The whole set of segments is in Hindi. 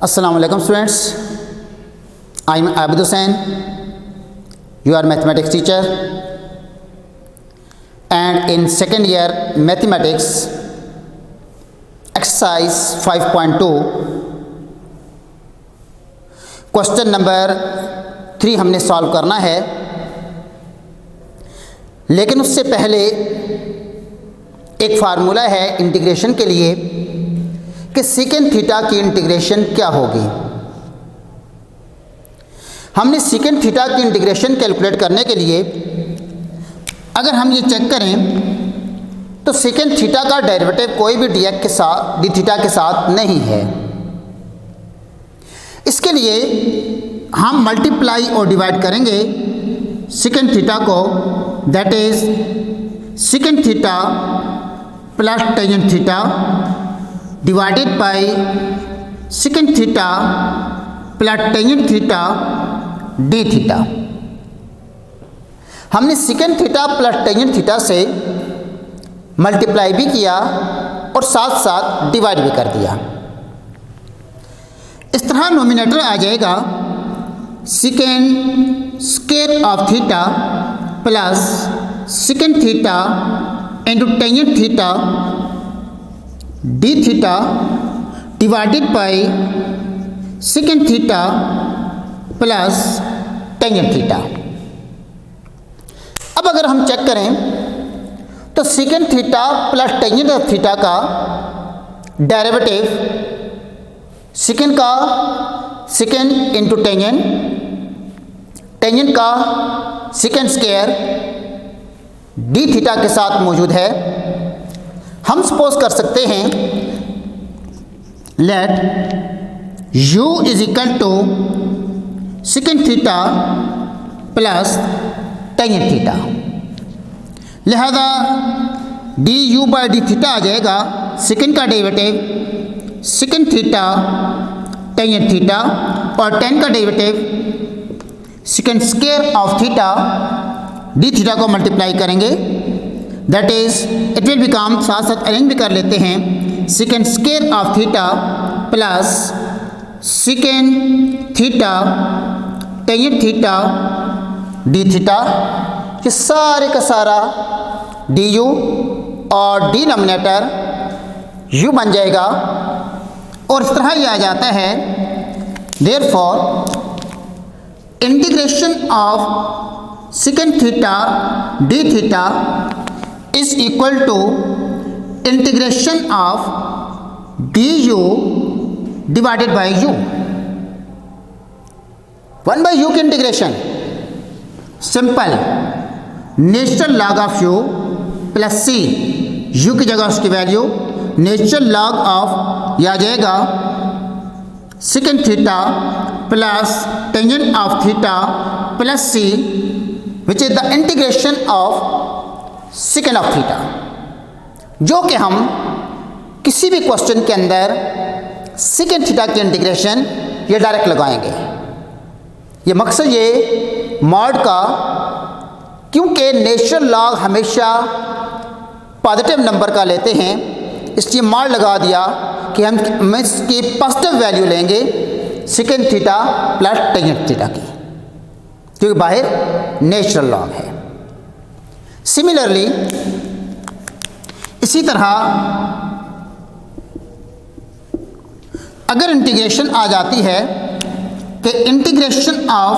Assalamu alaikum students. I am Abid Hussain, your mathematics teacher, and in second year mathematics exercise 5.2 question number 3 हमने सॉल्व करना है। लेकिन उससे पहले एक फार्मूला है इंटीग्रेशन के लिए कि सेकेंड थीटा की इंटीग्रेशन क्या होगी। हमने सेकेंड थीटा की इंटीग्रेशन कैलकुलेट करने के लिए अगर हम ये चेक करें तो सेकेंड थीटा का डेरिवेटिव कोई भी डी थीटा के साथ नहीं है। इसके लिए हम मल्टीप्लाई और डिवाइड करेंगे सेकेंड थीटा को, that is second theta plus tangent theta divided by second theta plus tangent theta d theta. हमने second theta plus tangent theta से मल्टीप्लाई भी किया और साथ साथ डिवाइड भी कर दिया। इस तरह नोमिनेटर आ जाएगा secant square of theta plus secant theta into tangent theta d theta divided by second theta plus tangent theta. अब अगर हम चेक करें तो secant theta plus tangent of theta का डेरिवेटिव सेकेंड का सेकेंड इंटू टेंजेंट, टेंजेंट का सेकेंड स्क्वायर डी थीटा के साथ मौजूद है। हम सपोज कर सकते हैं let u is equal to secant theta plus tangent theta, लिहाजा d you by d theta आ जाएगा सेकेंड का derivative second theta tangent theta और टेन का derivative second square of theta d theta को मल्टीप्लाई करेंगे, that is it will become, साथ साथ अरेंज भी कर लेते हैं, second square of theta plus secant theta tangent theta d theta. ये सारे का सारा डी यू और डिनोमिनेटर यू बन जाएगा और इस तरह ये आ जाता है। Therefore integration of second theta d theta is equal to integration of du divided by u। 1 by u की integration simple, natural log of u plus C, u की जगह उसकी वैल्यू नेचुरल लॉग ऑफ यह आ जाएगा secant theta plus tangent of theta plus C which is the integration of second of theta, जो कि हम किसी भी क्वेश्चन के अंदर सेकेंड थीटा की इंटीग्रेशन ये डायरेक्ट लगाएंगे। ये मकसद ये मॉड का, क्योंकि नेचुरल लॉग हमेशा पॉजिटिव नंबर का लेते हैं, इसलिए मॉड लगा दिया कि हम इसकी पॉजिटिव वैल्यू लेंगे second theta plus tangent theta की, क्योंकि बाहर नेचुरल लॉग है। सिमिलरली इसी तरह अगर इंटीग्रेशन आ जाती है कि इंटीग्रेशन ऑफ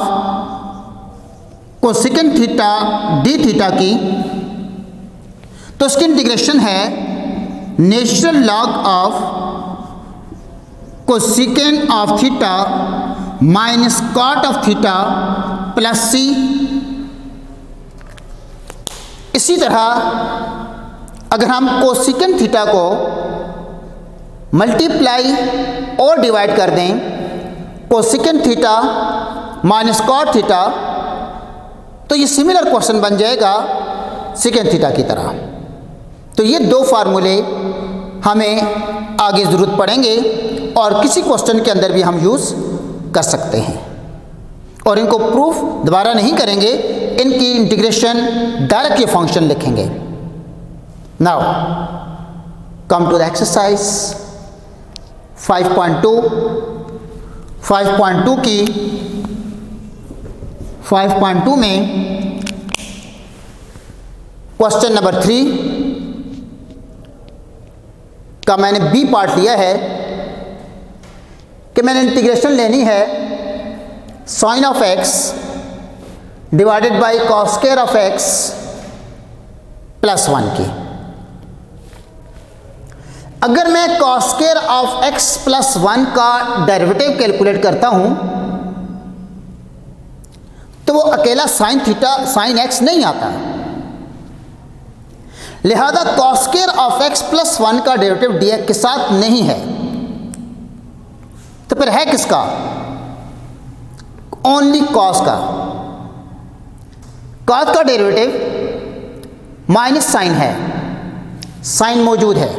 को सेकेंड थीटा डी थीटा की, तो उसकी इंटीग्रेशन है नेचुरल लॉग ऑफ को second of theta minus cot of theta plus C. इसी तरह अगर हम कोसेकेंड थीटा को मल्टीप्लाई और डिवाइड कर दें cosecant theta minus cot theta, तो ये सिमिलर क्वेश्चन बन जाएगा सेकेंड थीटा की तरह। तो ये दो फार्मूले हमें आगे ज़रूरत पड़ेंगे और किसी क्वेश्चन के अंदर भी हम यूज़ कर सकते हैं और इनको प्रूफ दोबारा नहीं करेंगे, इनकी इंटीग्रेशन डायरेक्ट ये फंक्शन लिखेंगे। Now come to the exercise 5.2 5.2 की 5.2 में क्वेश्चन नंबर 3 का मैंने बी पार्ट लिया है कि मैंने इंटीग्रेशन लेनी है sine of x divided by cos square of x plus 1 की। अगर मैं cos square of x plus 1 का डेरिवेटिव कैलकुलेट करता हूं तो वो अकेला साइन थीटा साइन एक्स नहीं आता, लिहाजा cos square of x plus 1 का डेरिवेटिव डी एक्स के साथ नहीं है। तो फिर है किसका? ओनली कॉस का। कॉस का डेरिवेटिव माइनस साइन है, साइन मौजूद है,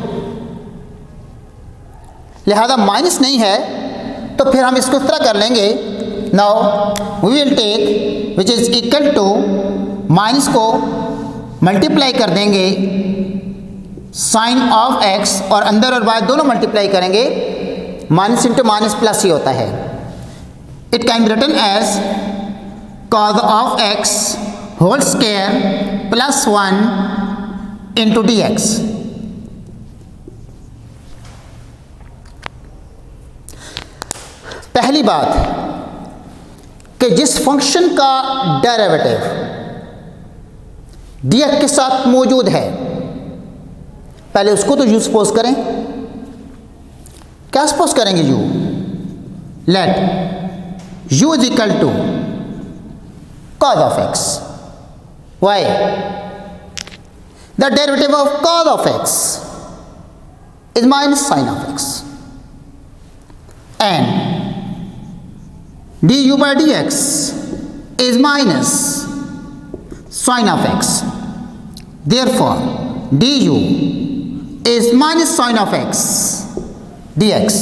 लिहाजा माइनस नहीं है। तो फिर हम इसको इस तरह कर लेंगे, now we will take which is equal to, minus को मल्टीप्लाई कर देंगे साइन ऑफ एक्स और अंदर और बाहर दोनों मल्टीप्लाई करेंगे, माइनस इंटू माइनस प्लस ही होता है। It can be written as cos of x whole square plus 1 into d x. पहली बात कि जिस फंक्शन का डेरिवेटिव डी एक्स के साथ मौजूद है, पहले उसको तो यू सपोज करें। क्या सपोज करेंगे? U. Let u is equal to cos of x. Why? The derivative of cos of x is minus sine of x and du by dx is minus sine of x. Therefore, du is minus sine of x dx.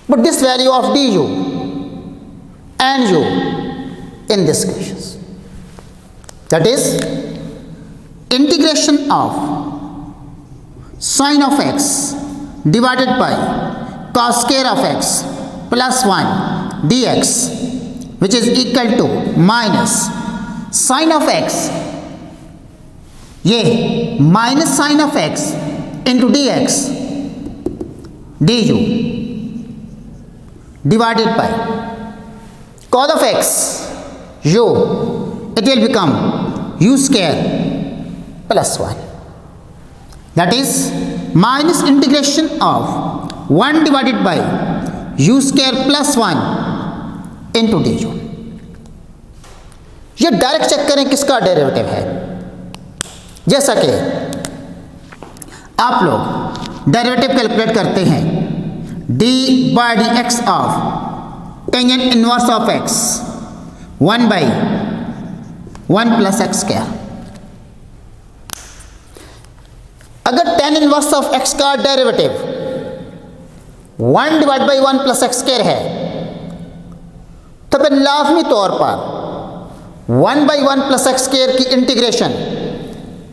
Put this value of du and u in this equation. That is integration of sine of x divided by cos square of x plus 1 dx which is equal to minus sin of x, ये minus sine of x into d x d u divided by cos of x u, it will become u square plus 1, that is minus integration of 1 divided by u square plus 1 into d u. ये डायरेक्ट चेक करें किसका डेरिवेटिव है। जैसा कि आप लोग डेरिवेटिव कैलकुलेट करते हैं d by d x of tangent inverse of x 1 by 1 plus x square. अगर टेन इनवर्स ऑफ एक्स का derivative 1 divide by 1 plus x square है तो फिर लाजमी तौर पर 1 बाई 1 प्लस एक्स स्क्वायर की integration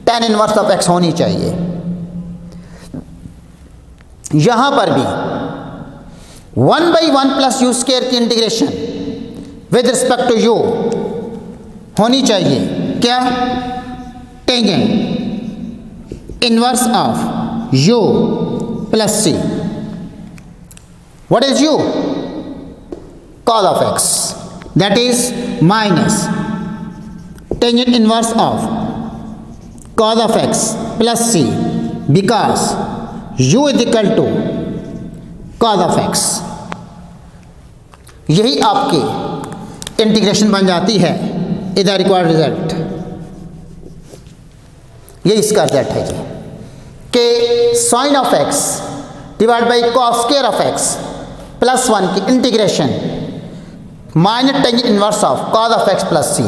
tan inverse of x होनी चाहिए। यहां पर भी 1 बाई 1 प्लस यू स्क्वायर की integration with respect to u होनी चाहिए। क्या? Tangent inverse of u plus C. What is u? Cos of x, that is minus tangent inverse of cos of x plus c, because u is equal to cos of x। यही आपकी इंटीग्रेशन बन जाती है। इधर रिक्वायर्ड रिजल्ट, ये इसका रिजल्ट है जी कि sine of x divide by cos square of x plus 1 की integration minus tangent inverse of cos of x plus C.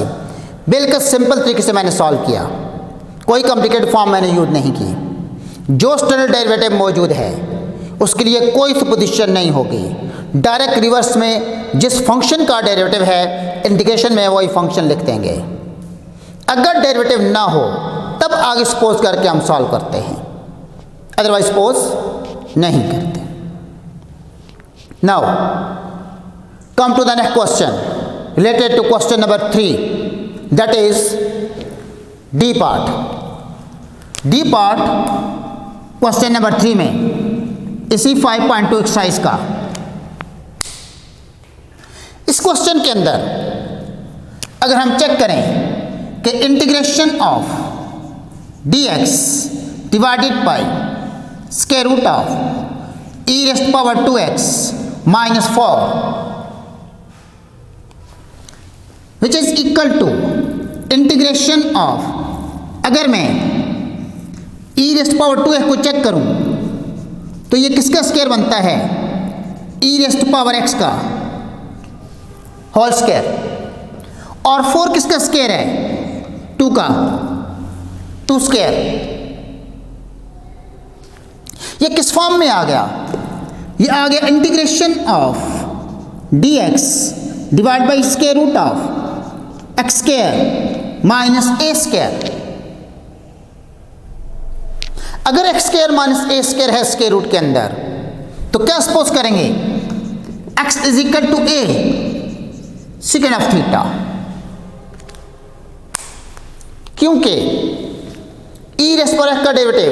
बिल्कुल सिंपल तरीके से मैंने सॉल्व किया, कोई कॉम्प्लिकेटेड फॉर्म मैंने यूज नहीं की। जो स्टैंडर्ड डेरिवेटिव मौजूद है उसके लिए कोई सुपोजिशन नहीं होगी। डायरेक्ट रिवर्स में जिस फंक्शन का डेरिवेटिव है इंटीग्रेशन में वही फंक्शन लिख देंगे। अगर डेरिवेटिव ना हो तब आगे सपोज करके हम सॉल्व करते हैं, अदरवाइज सपोज नहीं करते। Now, come to the next question related to question number 3, that is D part. D part question number 3 में इसी 5.2 एक्सरसाइज का इस क्वेश्चन के अंदर अगर हम चेक करें कि integration of dx divided by square root of e raised power 2x minus 4 which is equal to integration of, अगर मैं e रेज़्ड पावर 2x को चेक करूं तो ये किसका स्क्वायर बनता है? e रेज़्ड पावर x का होल स्क्वायर। और 4 किसका स्क्वायर है? 2 का 2 स्क्वायर। ये किस फॉर्म में आ गया? ये आ गया integration of dx divide by square root of x square minus a square. अगर x square minus a square है स्क्वायर रूट के अंदर तो क्या सपोज करेंगे? x is equal to a secant of theta, क्योंकि e रेज़ पावर एक्स का डेरिवेटिव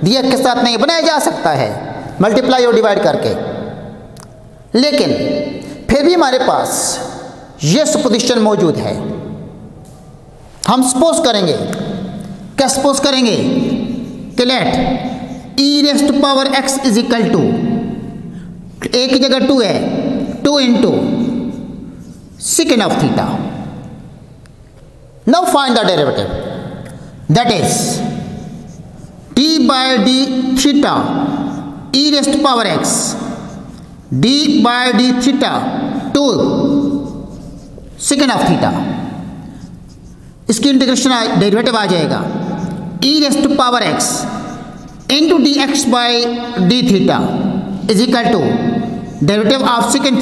dx के साथ नहीं बनाया जा सकता है मल्टीप्लाई और डिवाइड करके, लेकिन फिर भी हमारे पास ये सुपोजिशन मौजूद है। हम सपोज करेंगे, क्या सपोज करेंगे कि let e raised power x is equal to, a की जगह 2 है, 2 into second of theta. Now find the derivative, that is d by d theta e raised power x, d by d theta 2 second of theta. इसकी इंटीग्रेशन डेरिवेटिव आ जाएगा e raised power x into d x by d theta is equal to derivative of second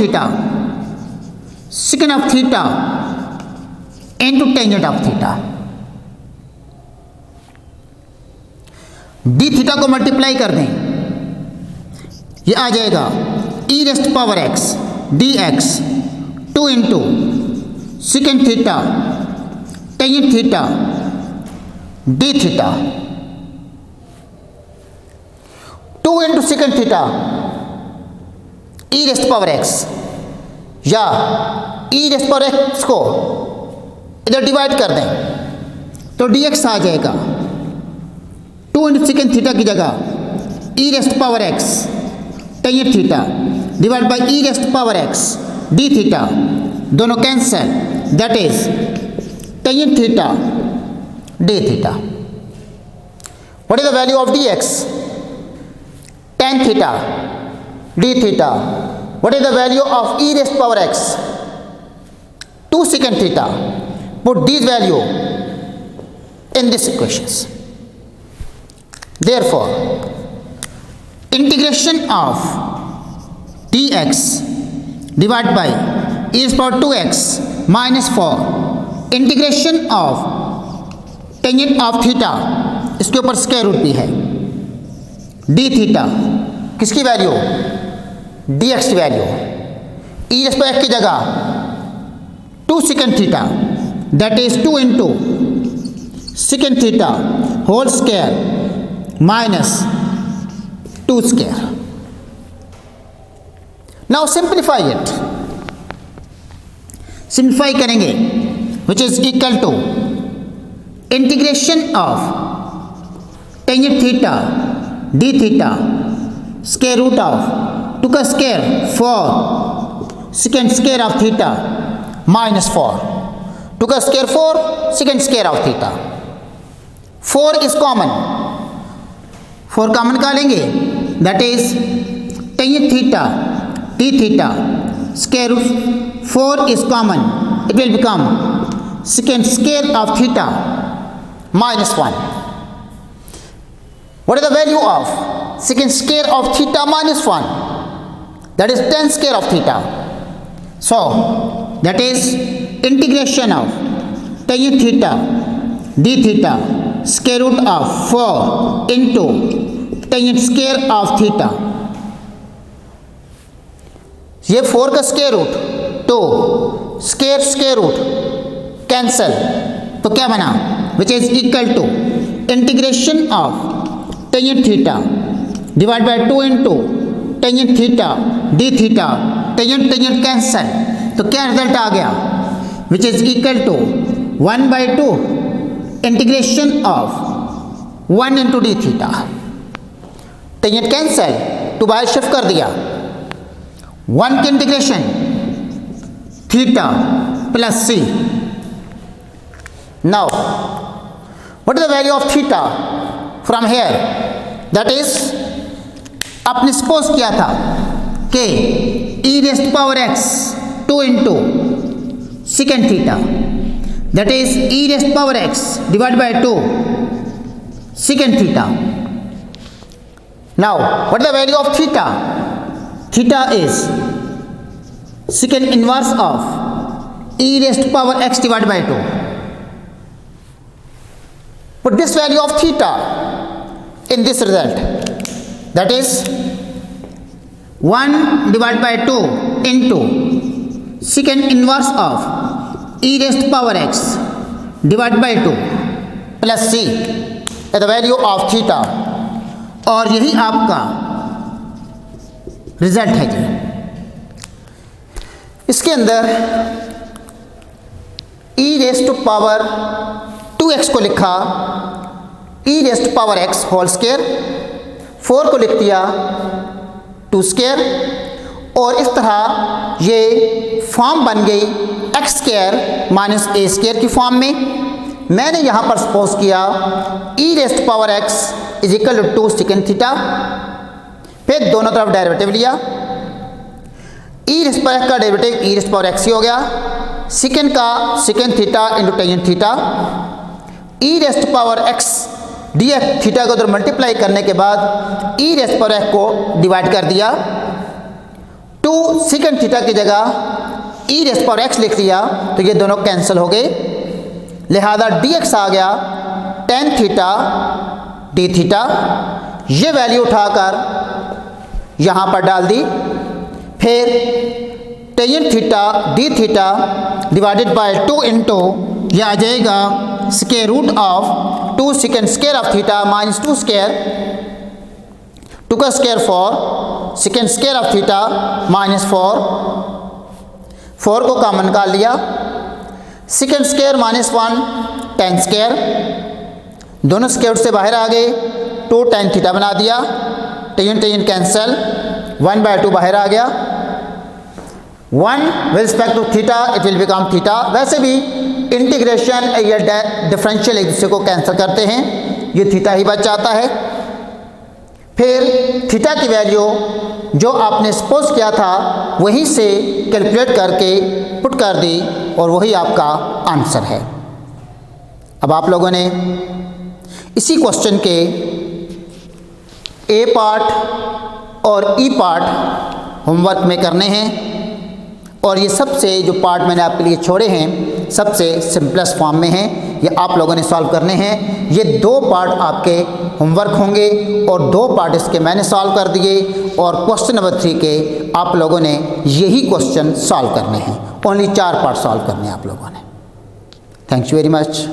of theta into tangent of theta. D theta को मल्टीप्लाई कर दें, ये आ जाएगा e raised power x d x 2 into second theta tangent theta d theta. 2 into second theta e raised power x, या e रेज़्ड पावर x को इधर डिवाइड कर दें तो dx आ जाएगा 2 इंटू सेकेंड थीटा की जगह e raised power x tangent theta divide by e raised power x d theta, दोनों cancel, that is tangent theta d theta. What is the value of dx? tan theta d theta. What is the value of e raised power x? 2 secant theta. Put these value in this equations. Therefore, integration of dx divided by e raised power 2x minus 4, integration of tangent of theta, इसके ऊपर स्क्वायर रूट भी है, डी थीटा किसकी वैल्यू? डी एक्स की value, e raised power x की जगह 2 second theta, that is 2 into second theta whole square minus 2 square. Now simplify it, simplify करेंगे which is equal to integration of tangent theta d theta square root of 2 का square 4 second square of theta minus 4, 2 का square 4 second square of theta. 4 is common, 4 common का लेंगे, that is tangent theta d theta square root 4 is common, it will become secant square of theta minus 1. What is the value of secant square of theta minus 1? That is tan square of theta. So that is integration of tan theta d theta square root of 4 into tangent square of theta ये 4 का स्क्वायर रूट, तो स्क्वायर रूट कैंसल, तो क्या बना, which is equal to integration of tangent theta divide by 2 into tangent theta d theta, tangent cancel, तो क्या रिजल्ट आ गया, which is equal to 1/2 integration of 1 into d theta, tangent cancel, 2 बाहर शिफ्ट कर दिया, 1 के integration theta plus C. Now what is the value of theta from here, that is आपने सपोज किया था कि e raised power x 2 into second theta, that is e raised power x divide by 2 second theta. Now what is the value of theta, theta is secant inverse of e raised to power x divided by 2. Put this value of theta in this result, that is 1 divided by 2 into secant inverse of e raised to power x divided by 2 plus c is the value of theta, और यही आपका रिजल्ट है जी। इसके अंदर e raised to power 2x को लिखा e raised to power x whole square, 4 को लिख दिया 2 स्क्वायर, और इस तरह ये फॉर्म बन गई x square minus a square की फॉर्म में। मैंने यहाँ पर सपोज किया e raised to power x is equal to 2 second theta, फिर दोनों तरफ डेरिवेटिव लिया, ई रेज़्ड पावर x का derivative e raised power x ही हो गया, सेकेंड का second theta into tangent theta, e raised power x d x theta को उधर मल्टीप्लाई करने के बाद ई रेज़्ड पावर x को डिवाइड कर दिया, 2 सेकेंड थीटा की जगह ई रेज़्ड पावर x लिख दिया, तो ये दोनों कैंसिल हो गए, लिहाजा dx आ गया tan थीटा डी थीटा। ये वैल्यू उठाकर यहाँ पर डाल दी, फिर tangent theta d theta divided by 2 into यह आ जाएगा square root of 2 second square of theta minus 2 square, 2 का square 4 second square of theta minus 4 को कॉमन निकाल लिया, second square minus 1 tan square, दोनों स्क्वायर से बाहर आ गए, 2 tan थीटा बना दिया, टेंजेंट कैंसल, 1/2 बाहर आ गया, 1 with respect to theta it will become theta. वैसे भी इंटीग्रेशन या डिफरेंशियल एक दूसरे को कैंसिल करते हैं, ये थीटा ही बच जाता है। फिर थीटा की वैल्यू जो आपने सपोज किया था वहीं से कैलकुलेट करके पुट कर दी, और वही आपका आंसर है। अब आप लोगों ने इसी क्वेश्चन के ए पार्ट और ई पार्ट होमवर्क में करने हैं, और ये सबसे जो पार्ट मैंने आपके लिए छोड़े हैं सबसे सिंपलेस्ट फॉर्म में हैं, ये आप लोगों ने सॉल्व करने हैं। ये 2 पार्ट आपके होमवर्क होंगे और 2 पार्ट इसके मैंने सॉल्व कर दिए, और क्वेश्चन नंबर 3 के आप लोगों ने यही क्वेश्चन सॉल्व करने हैं। ओनली 4 पार्ट सॉल्व करने हैं आप लोगों ने। Thank you very much.